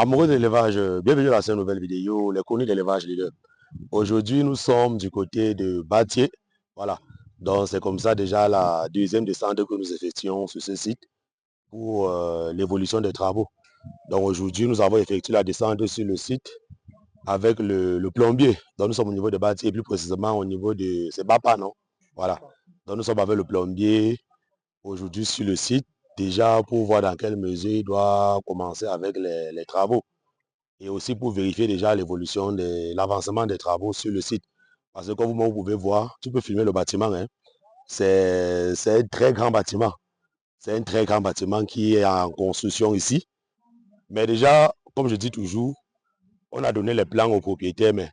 Amoureux de l'élevage, bienvenue dans cette nouvelle vidéo, les connus de l'élevage leader. Aujourd'hui, nous sommes du côté de Batier. Voilà. Donc, c'est comme ça déjà la deuxième descente que nous effectuons sur ce site pour l'évolution des travaux. Donc, aujourd'hui, nous avons effectué la descente sur le site avec le plombier. Donc, nous sommes au niveau de Batier, plus précisément au niveau de... C'est Bapa, non? Voilà. Donc, nous sommes avec le plombier aujourd'hui sur le site, déjà pour voir dans quelle mesure il doit commencer avec les travaux. Et aussi pour vérifier déjà l'évolution de l'avancement des travaux sur le site. Parce que comme vous pouvez voir, tu peux filmer le bâtiment. Hein. C'est un très grand bâtiment. C'est un très grand bâtiment qui est en construction ici. Mais déjà, comme je dis toujours, on a donné les plans aux propriétaires, mais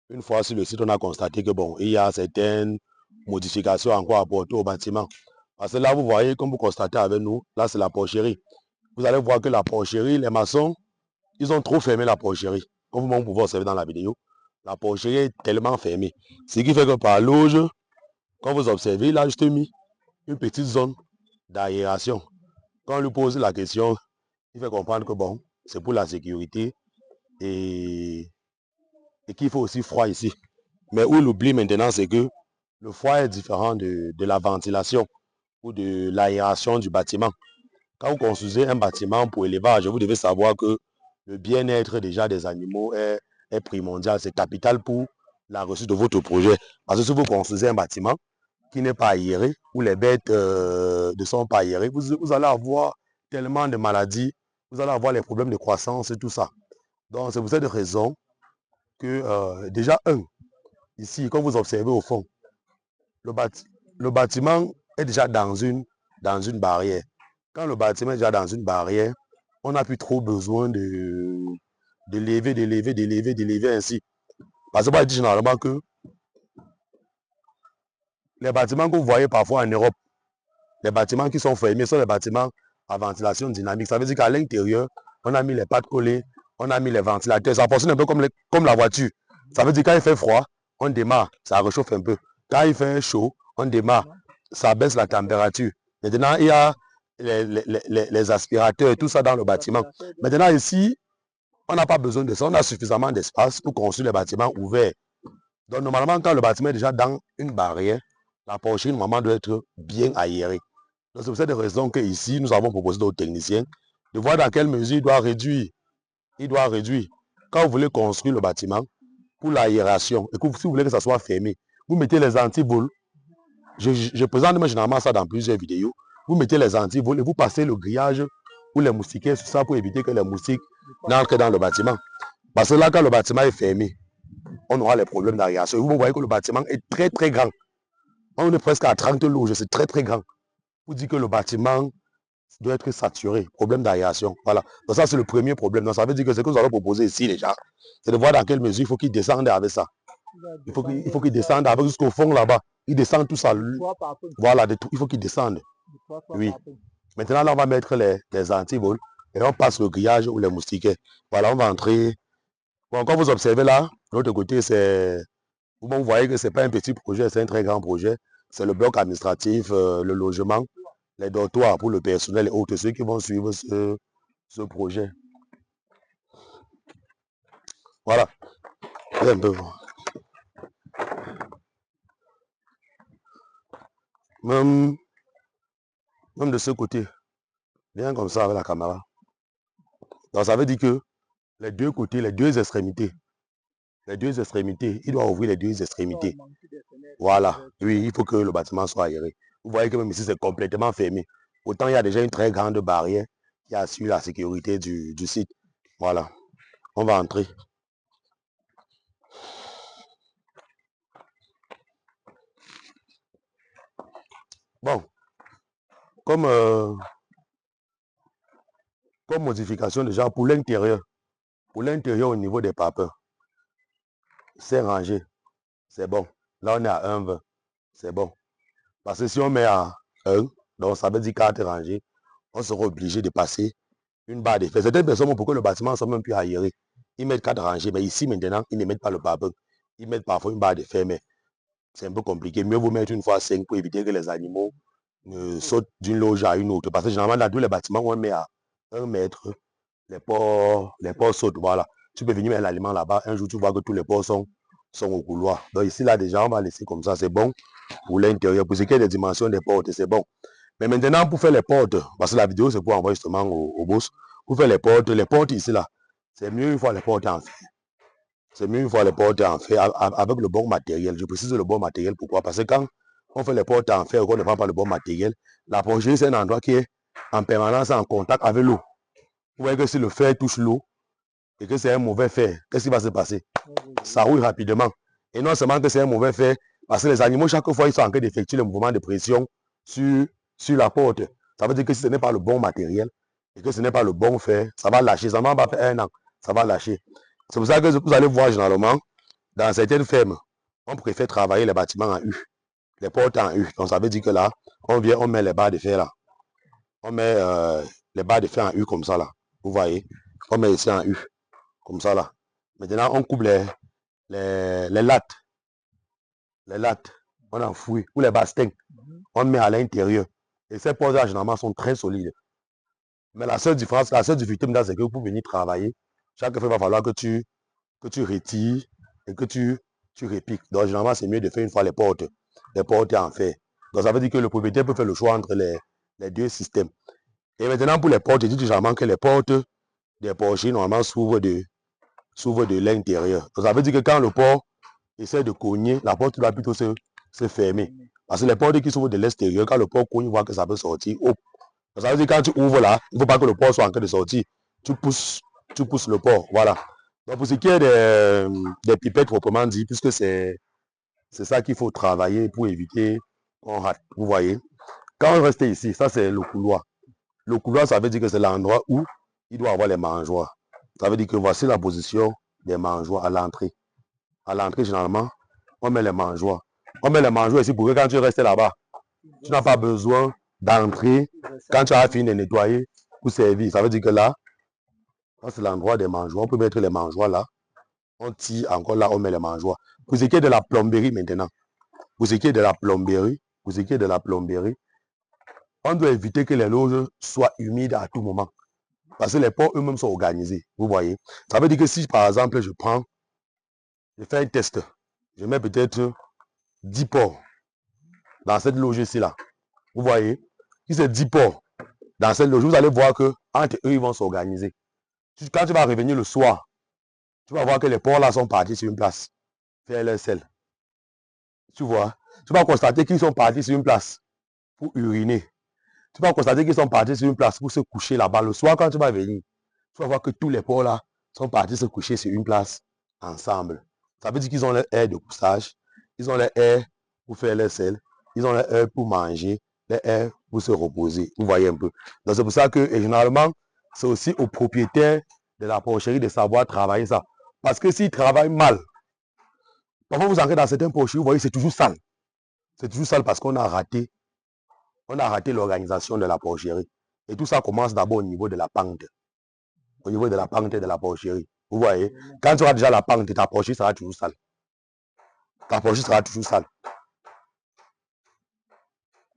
une fois sur le site, on a constaté que bon, il y a certaines modifications encore apportées au bâtiment. Parce que là, vous voyez, comme vous constatez avec nous, là, c'est la porcherie. Vous allez voir que la porcherie, les maçons, ils ont trop fermé la porcherie. Comme vous pouvez observer dans la vidéo, la porcherie est tellement fermée. Ce qui fait que par loge, quand vous observez, il a juste mis une petite zone d'aération. Quand on lui pose la question, il fait comprendre que bon, c'est pour la sécurité et qu'il faut aussi froid ici. Mais où l'oublie maintenant, c'est que le froid est différent de la ventilation ou de l'aération du bâtiment. Quand vous construisez un bâtiment pour élevage, vous devez savoir que le bien-être déjà des animaux est primordial, c'est capital pour la réussite de votre projet. Parce que si vous construisez un bâtiment qui n'est pas aéré, où les bêtes ne sont pas aérées, vous allez avoir tellement de maladies, vous allez avoir les problèmes de croissance et tout ça. Donc c'est pour cette raison que déjà, ici, comme vous observez au fond, le bâtiment est déjà dans une barrière. Quand le bâtiment est déjà dans une barrière, on n'a plus trop besoin d'élever ainsi. Parce que moi, je dis généralement que les bâtiments que vous voyez parfois en Europe, les bâtiments qui sont fermés sont les bâtiments à ventilation dynamique. Ça veut dire qu'à l'intérieur, on a mis les pattes collées, on a mis les ventilateurs. Ça fonctionne un peu comme la voiture. Ça veut dire quand il fait froid, on démarre, ça réchauffe un peu. Quand il fait chaud, on démarre, ça baisse la température. Maintenant, il y a les aspirateurs, tout ça dans le bâtiment. Maintenant, ici, on n'a pas besoin de ça. On a suffisamment d'espace pour construire les bâtiments ouverts. Donc, normalement, quand le bâtiment est déjà dans une barrière, la porcherie, normalement, doit être bien aérée. Donc, c'est pour cette raison qu'ici, nous avons proposé aux techniciens de voir dans quelle mesure il doit réduire. Il doit réduire. Quand vous voulez construire le bâtiment, pour l'aération, et que si vous voulez que ça soit fermé, vous mettez les antivols. Je présente généralement ça dans plusieurs vidéos. Vous mettez les antivols et vous passez le grillage ou les moustiquaires sur ça pour éviter que les moustiques n'entrent dans le bâtiment. Parce que là, quand le bâtiment est fermé, on aura les problèmes d'aération. Vous voyez que le bâtiment est très très grand. On est presque à 30 loges, c'est très très grand. Vous dites que le bâtiment doit être saturé, problème d'aération. Voilà. Donc ça, c'est le premier problème. Donc ça veut dire que ce que nous allons proposer ici déjà, c'est de voir dans quelle mesure il faut qu'ils descendent avec ça. Il faut qu'ils descendent avec jusqu'au fond là-bas. Ils descendent tout ça. Voilà, il faut qu'ils descendent. Oui. Maintenant, là, on va mettre les antivols et on passe le grillage ou les moustiquaires. Voilà, on va entrer. Bon, quand vous observez là, de l'autre côté, c'est... Vous voyez que ce n'est pas un petit projet, c'est un très grand projet. C'est le bloc administratif, le logement, les dortoirs pour le personnel et autres, ceux qui vont suivre ce projet. Voilà. Un peu. Même de ce côté, bien comme ça avec la caméra. Donc ça veut dire que les deux côtés, les deux extrémités, il doit ouvrir les deux extrémités. Voilà. Oui, il faut que le bâtiment soit aéré. Vous voyez que même ici, c'est complètement fermé. Autant il y a déjà une très grande barrière qui assure la sécurité du site. Voilà. On va entrer. Bon. Comme modification déjà pour l'intérieur au niveau des papins, c'est rangé. C'est bon. Là, on est à 1,20. C'est bon. Parce que si on met à 1, donc ça veut dire 4 rangées, on sera obligé de passer une barre de fer. Certaines personnes, pour que le bâtiment soit même plus aéré, ils mettent 4 rangées, mais ici maintenant, ils ne mettent pas le papin. Ils mettent parfois une barre de fer, mais c'est un peu compliqué. Mieux vous mettre une fois 5 pour éviter que les animaux ne sautent d'une loge à une autre. Parce que généralement, dans tous les bâtiments, on met à 1 mètre les ports sautent, voilà. Tu peux venir mettre l'aliment là-bas. Un jour, tu vois que tous les ports sont au couloir. Donc ici, là, déjà, on va laisser comme ça. C'est bon pour l'intérieur. Pour ce qui est des dimensions des portes, c'est bon. Mais maintenant, pour faire les portes, parce que la vidéo, c'est pour envoyer justement au boss. Pour faire les portes ici, là, c'est mieux une fois les portes en fer. C'est mieux une fois les portes en fer avec le bon matériel. Je précise le bon matériel. Pourquoi? Parce que quand on fait les portes en fer, qu'on ne prend pas le bon matériel, la porcherie, c'est un endroit qui est en permanence en contact avec l'eau. Vous voyez que si le fer touche l'eau et que c'est un mauvais fer, qu'est-ce qui va se passer? Ça roule rapidement. Et non seulement que c'est un mauvais fer, parce que les animaux, chaque fois, ils sont en train d'effectuer le mouvement de pression sur la porte. Ça veut dire que si ce n'est pas le bon matériel et que ce n'est pas le bon fer, ça va lâcher. Ça ne va pas faire un an. Ça va lâcher. C'est pour ça que vous allez voir généralement, dans certaines fermes, on préfère travailler les bâtiments en U, les portes en U. Donc ça veut dire que là, on vient, on met les barres de fer là. On met les barres de fer en U comme ça là. Vous voyez? On met ici en U. Comme ça là. Maintenant, on coupe les lattes. Les lattes. On enfouit. Ou les bastings. On met à l'intérieur. Et ces portes là, généralement, sont très solides. Mais la seule différence, la seule difficulté, c'est que pour venir travailler, chaque fois, il va falloir que tu retires et que tu répiques. Donc, généralement, c'est mieux de faire une fois les portes en fer. Donc, ça veut dire que le propriétaire peut faire le choix entre les deux systèmes. Et maintenant, pour les portes, je dis généralement que les portes des porcheries, normalement, s'ouvrent de l'intérieur. Donc, ça veut dire que quand le porc essaie de cogner, la porte doit plutôt se fermer. Parce que les portes qui s'ouvrent de l'extérieur, quand le porc cogne, il voit que ça peut sortir. Oh. Donc, ça veut dire que quand tu ouvres là, il ne faut pas que le porc soit en train de sortir. Tu pousses le porc. Voilà. Donc, pour ce qui est des pipettes proprement dit, puisque c'est ça qu'il faut travailler pour éviter qu'on rate. Vous voyez. Quand on reste ici, ça c'est le couloir. Le couloir, ça veut dire que c'est l'endroit où il doit avoir les mangeoires. Ça veut dire que voici la position des mangeoires à l'entrée. À l'entrée, généralement, on met les mangeoires. On met les mangeoires ici pour que quand tu restes là-bas, tu n'as pas besoin d'entrer quand tu as fini de nettoyer pour servir. Ça veut dire que là, c'est l'endroit des mangeoires. On peut mettre les mangeoires là. On tire encore là, on met les mangeoires. Pour ce qui est de la plomberie maintenant, pour ce qui est de la plomberie, on doit éviter que les loges soient humides à tout moment. Parce que les porcs eux-mêmes sont organisés. Vous voyez. Ça veut dire que si, par exemple, je fais un test, je mets peut-être 10 porcs dans cette loge ici là. Vous voyez. Si c'est 10 porcs dans cette loge, vous allez voir que entre eux, ils vont s'organiser. Quand tu vas revenir le soir, tu vas voir que les porcs là sont partis sur une place. Faire leur sel. Tu vois. Tu vas constater qu'ils sont partis sur une place pour uriner. Tu vas constater qu'ils sont partis sur une place pour se coucher là-bas. Le soir, quand tu vas venir, tu vas voir que tous les porcs là sont partis se coucher sur une place ensemble. Ça veut dire qu'ils ont leur air de couchage, ils ont leur air pour faire leur sel, ils ont leur air pour manger, leur air pour se reposer. Vous voyez un peu. Donc c'est pour ça que généralement, c'est aussi au propriétaire de la porcherie de savoir travailler ça. Parce que s'il travaille mal, parfois vous entrez dans certains porcheries, vous voyez, c'est toujours sale. C'est toujours sale parce qu'on a raté l'organisation de la porcherie. Et tout ça commence d'abord au niveau de la pente. Au niveau de la pente de la porcherie. Vous voyez, quand tu auras déjà la pente, ta porcherie sera toujours sale. Ta porcherie sera toujours sale.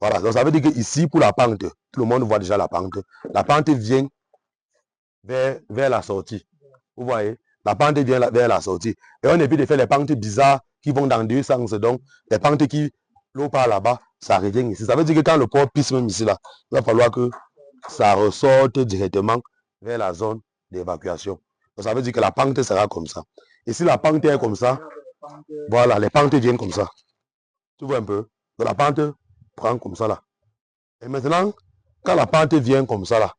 Voilà, donc ça veut dire que ici, pour la pente, tout le monde voit déjà la pente. La pente vient vers la sortie. Vous voyez, la pente vient vers la sortie. Et on évite de faire les pentes bizarres qui vont dans deux sens. Donc, les pentes qui, l'eau part là-bas, ça revient ici. Ça veut dire que quand le porc pisse même ici, là, il va falloir que ça ressorte directement vers la zone d'évacuation. Donc, ça veut dire que la pente sera comme ça. Et si la pente est comme ça, voilà, les pentes viennent comme ça. Tu vois un peu? Donc, la pente prend comme ça là. Et maintenant, quand la pente vient comme ça là,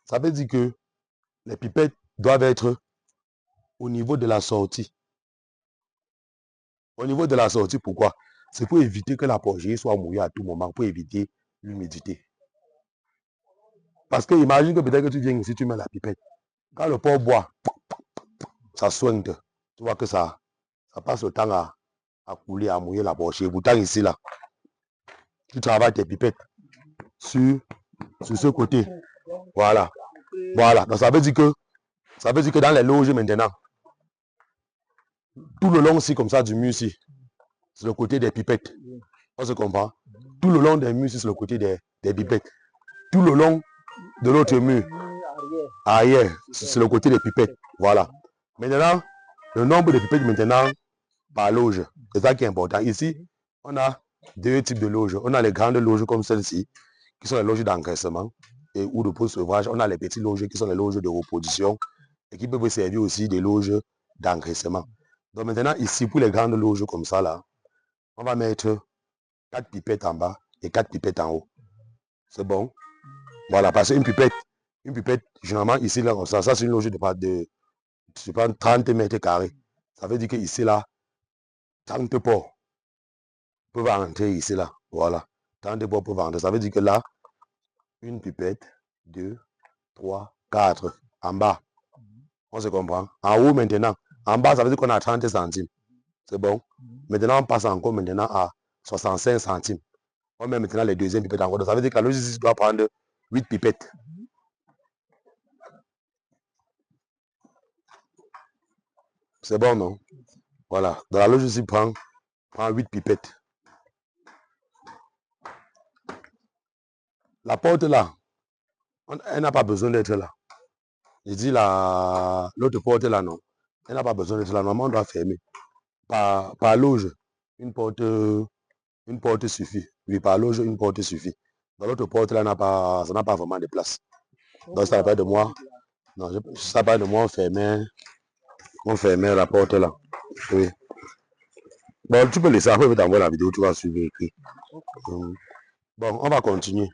ça veut dire que les pipettes doivent être au niveau de la sortie. Au niveau de la sortie, pourquoi? C'est pour éviter que la porcherie soit mouillée à tout moment, pour éviter l'humidité. Parce que imagine que peut-être que tu viens ici, tu mets la pipette. Quand le porc boit, ça soigne. Tu vois que ça passe le temps à couler, à mouiller la porcherie. Pourtant ici, là, tu travailles tes pipettes sur ce côté. Voilà. Voilà. Donc ça veut dire que dans les loges maintenant, tout le long aussi comme ça du mur ici, c'est le côté des pipettes. On se comprend? Tout le long des murs ici, c'est le côté des pipettes. Tout le long de l'autre mur, Arrière, c'est le côté des pipettes. Voilà. Maintenant, le nombre de pipettes maintenant par loge. C'est ça qui est important. Ici, on a deux types de loges. On a les grandes loges comme celle-ci, qui sont les loges d'encaissement et ou de post-sevrage. On a les petites loges qui sont les loges de reproduction et qui peuvent servir aussi des loges d'encaissement. Donc maintenant, ici, pour les grandes loges comme ça, là, on va mettre 4 pipettes en bas et 4 pipettes en haut. C'est bon. Voilà, parce qu'une pipette, généralement, ici, là, ça c'est une loge de 30 mètres carrés. Ça veut dire que ici, là, 30 porcs peuvent entrer ici, là. Voilà. 30 porcs peuvent entrer. Ça veut dire que là, une pipette, 2, 3, 4. En bas. On se comprend. En haut, maintenant. En bas, ça veut dire qu'on a 30 centimes. C'est bon. Maintenant, on passe encore maintenant à 65 centimes. On met maintenant les deuxièmes pipettes encore. Donc, ça veut dire que la logistique doit prendre 8 pipettes. C'est bon, non? Voilà. Dans la logistique, prend 8 pipettes. La porte là, elle n'a pas besoin d'être là. Je dis l'autre porte là, non. Elle n'a pas besoin d'être là. Normalement, on doit fermer. Par loge, une porte suffit. Oui, par loge, une porte suffit. Dans l'autre porte là, ça n'a pas vraiment de place. Donc, ça va de moi. Non, ça va de moi, on fermait la porte là. Oui. Bon, tu peux laisser, après je vais t'envoyer la vidéo, tu vas suivre écrit. Bon, on va continuer.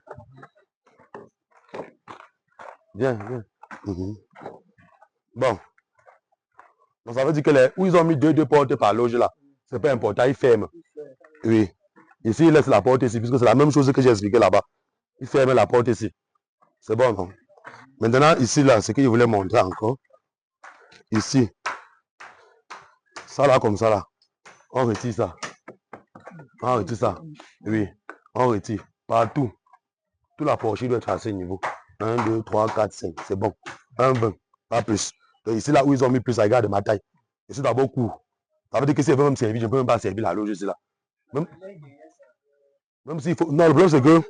Viens. Bon. Donc ça veut dire que où ils ont mis deux portes par loge là, c'est pas important, ils ferment. Oui. Ici, ils laissent la porte ici, puisque c'est la même chose que j'ai expliqué là-bas. Ils ferment la porte ici. C'est bon, non? Maintenant, ici, là, ce qu'ils voulaient montrer encore. Ici. Ça là, comme ça là. On retire ça. On retire ça. Oui. On retire. Partout. Toute la porte doit être à ce niveau. 1, 2, 3, 4, 5. C'est bon. 1, 20. Pas plus. Donc ici, là où ils ont mis plus, ça regarde ma taille. Et c'est d'abord court. Ça veut dire que si je veux même servir, je ne peux même pas servir la loge ici là. Même s'il faut. Non, le problème c'est que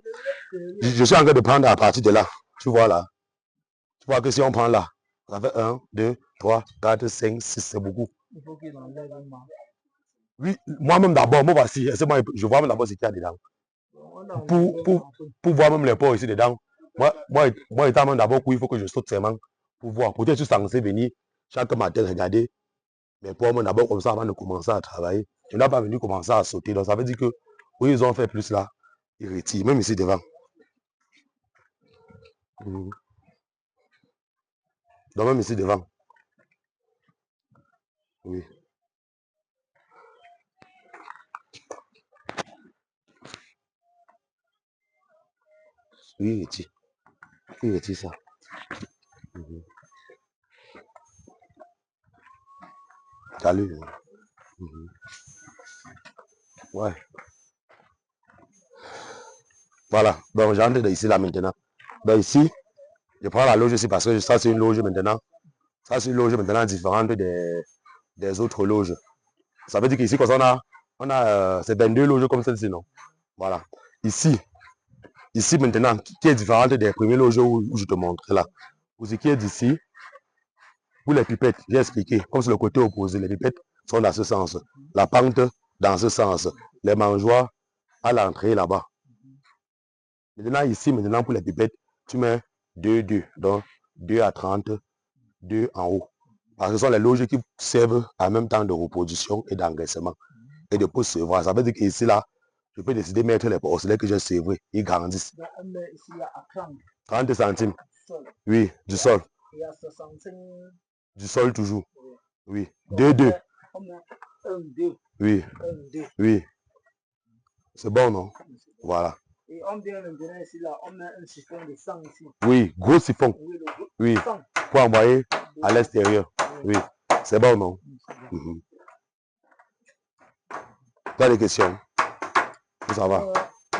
je suis en train de prendre à partir de là. Tu vois là. Tu vois que si on prend là, ça fait 1, 2, 3, 4, 5, 6, c'est beaucoup. Il faut qu'il enlève un marque. Oui, moi-même d'abord, moi voici, je vois même d'abord ce qu'il y a dedans. Pour voir même les porcs ici dedans. Moi étant même d'abord, il faut que je saute seulement pour voir. Peut-être que je suis censé venir chaque matin regarder mes porcs d'abord comme ça avant de commencer à travailler. Je n'ai pas venu commencer à sauter. Donc ça veut dire que oui, ils ont fait plus là. Ils retirent, même ici devant. Donc même ici devant. Oui. Oui, il retire ça. Salut. Ouais. Voilà. Donc j'entre ici là maintenant. Donc ici, je prends la loge ici parce que ça c'est une loge maintenant. Ça c'est une loge maintenant différente des autres loges. Ça veut dire qu'ici, quand on a c'est 22 loges comme celle-ci, non? Voilà. Ici maintenant, qui est différente des premiers loges où je te montre là. Pour ce qui est d'ici, pour les pipettes, j'ai expliqué, comme c'est le côté opposé, les pipettes sont dans ce sens. La pente dans ce sens. Les mangeoires à l'entrée là-bas. Maintenant, ici, maintenant, pour les pipettes, tu mets 2, 2. Donc, 2 à 30, 2 en haut. Parce que ce sont les loges qui servent en même temps de reproduction et d'engraissement. Et de post-sevrage. Ça veut dire qu'ici, là, je peux décider de mettre les porcelets que j'ai sevrés. Ils grandissent. 30 centimes. Oui, du sol. Du sol toujours. Oui. 2, 2. Oui. Oui. C'est bon, non? Voilà. Et on vient maintenant ici, là, on met un siphon de sang ici. Oui, gros siphon. Oui, pour envoyer à l'extérieur. Oui, c'est bon, non? Tu as des questions? Ça va?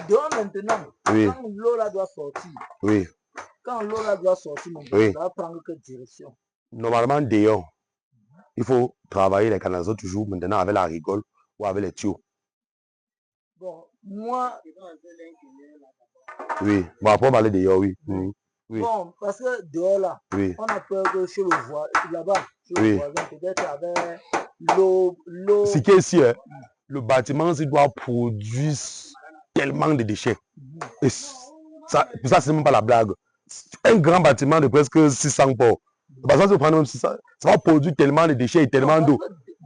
Dehors maintenant, oui. Quand l'eau là doit sortir. Oui. Quand l'eau là doit sortir, oui. Ça va prendre quelle direction? Normalement, dehors, il faut travailler les canalisations toujours maintenant avec la rigole ou avec les tuyaux. Bon, moi. Oui, bon, après on va aller dehors, oui. Oui. Bon, parce que dehors là, Oui. on a peur que chez le voisin, là-bas, chez le Oui. voisin, peut-être avec l'eau. Ce qui est ici, hein, le bâtiment il doit produire tellement de déchets. Et ça, c'est même pas la blague. Un grand bâtiment de presque 600 ports. Par exemple, si vous prenez même 600, ça va produire tellement de déchets et tellement d'eau.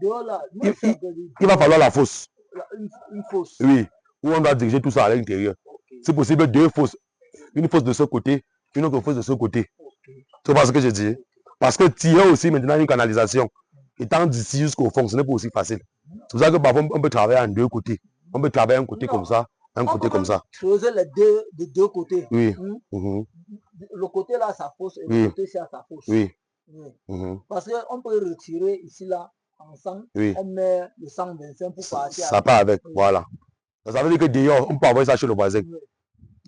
Dehors là, Il va falloir la fosse. Une fosse. Oui, où on doit diriger tout ça à l'intérieur. Okay. C'est possible deux fosses. Une fosse de ce côté, une autre fosse de ce côté. Okay. C'est pas ce que je dis. Parce que tirer aussi maintenant une canalisation, étant d'ici jusqu'au fond, ce n'est pas aussi facile. C'est pour ça que parfois on peut travailler en deux côtés. On peut travailler un côté comme ça, un côté comme ça. Creuser les deux côtés. Oui. Le côté là, sa fosse, et le côté c'est sa fosse. Oui. Parce qu'on peut retirer ici là, ensemble, on met le 125 pour partir. Ça part avec, voilà. Ça veut dire que d'ailleurs, on peut envoyer ça chez le voisin.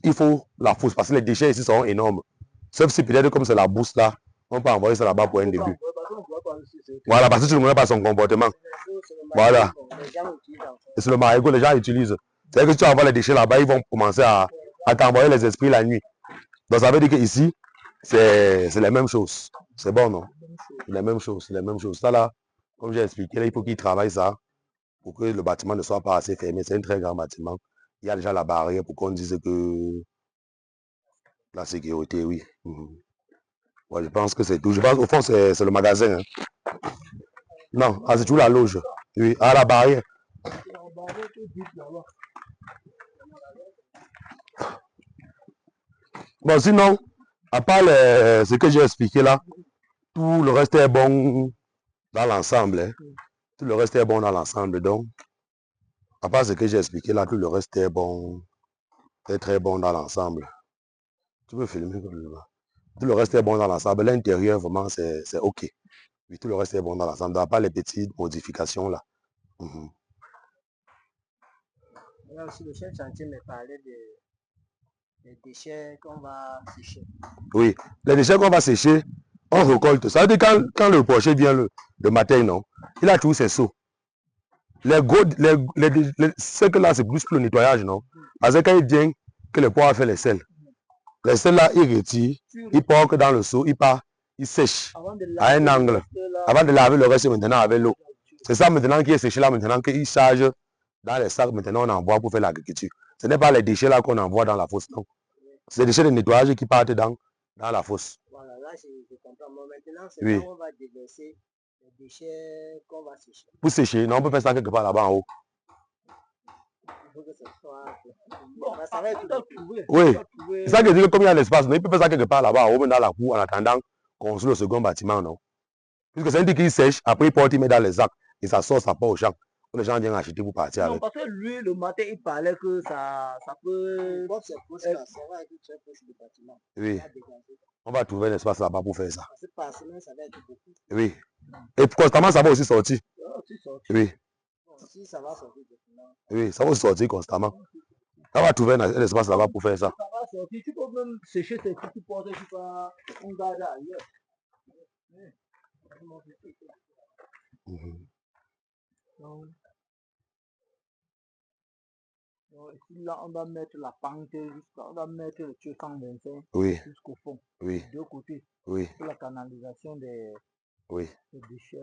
Il faut la fosse parce que les déchets ici sont énormes. Sauf si peut-être comme c'est la bourse là, on peut envoyer ça là-bas pour un début. Voilà, parce que tu ne connais pas son comportement. Voilà. Et c'est le marigot que les gens utilisent. C'est-à-dire que si tu envoies les déchets là-bas, ils vont commencer à t'envoyer les esprits la nuit. Donc ça veut dire qu'ici, c'est la même chose. C'est bon, non? C'est la même chose, c'est la même chose. Ça là, comme j'ai expliqué, là, il faut qu'ils travaillent ça pour que le bâtiment ne soit pas assez fermé. C'est un très grand bâtiment. Il y a déjà la barrière pour qu'on dise que la sécurité, oui. Ouais, je pense que c'est tout. Je pense au fond, c'est le magasin. Hein. Non, c'est toujours la loge. Oui, à la barrière. Bon, sinon, à part ce que j'ai expliqué là, tout le reste est bon dans l'ensemble. Hein. Tout le reste est bon dans l'ensemble. Donc, à part ce que j'ai expliqué là, tout le reste est bon. C'est très bon dans l'ensemble. Tu peux filmer comme ça. Tout le reste est bon dans l'ensemble. L'intérieur, vraiment, c'est OK. Oui, tout le reste est bon dans l'ensemble. À part les petites modifications là. Là aussi, le chef chantier me parlait des déchets qu'on va sécher. Oui, les déchets qu'on va sécher, on récolte. Ça veut dire quand le porcher vient le matin, non, il a toujours ses seaux. Ce que là, c'est plus que le nettoyage, non? Parce que quand il vient, que le porc a fait les sels là, il retire, il porte dans le seau, il sèche à un angle. Avant de laver le reste maintenant avec l'eau. C'est ça maintenant qui est séché là, maintenant qu'il charge dans les sacs, maintenant on envoie pour faire l'agriculture. Ce n'est pas les déchets là qu'on envoie dans la fosse, non. C'est les déchets de nettoyage qui partent dans la fosse. Voilà, là je comprends. Maintenant, c'est là où on va déverser les déchets qu'on va sécher. Pour sécher, non, on peut faire ça quelque part là-bas en haut. Il faut que ce soit... Bon, ça va être trouvé. Oui, c'est ça que je dis que comme il y a l'espace, il peut faire ça quelque part là-bas en haut, dans la cour, en attendant qu'on construise le second bâtiment, non. Puisque c'est un truc qui sèche, après il porte, il met dans les sacs, et ça sort, ça part au champ. Les gens viennent acheter pour partir avec. Non, parce que lui, le matin, il parlait que ça peut... Oui. On va trouver un espace là-bas pour faire ça. Par semaine, ça va être beaucoup. Oui. Et constamment, ça va aussi sortir. Oui. Si ça va sortir. Oui, ça va aussi sortir constamment. On va trouver un espace là-bas pour faire ça. Ça va sortir. Tu peux même sécher tes petits portes, tu peux en garder ailleurs. Ici, là, on va mettre la pente jusqu'à, on va mettre le tuyau 125 jusqu'au fond. Oui. De deux côtés. Oui. Pour la canalisation des déchets.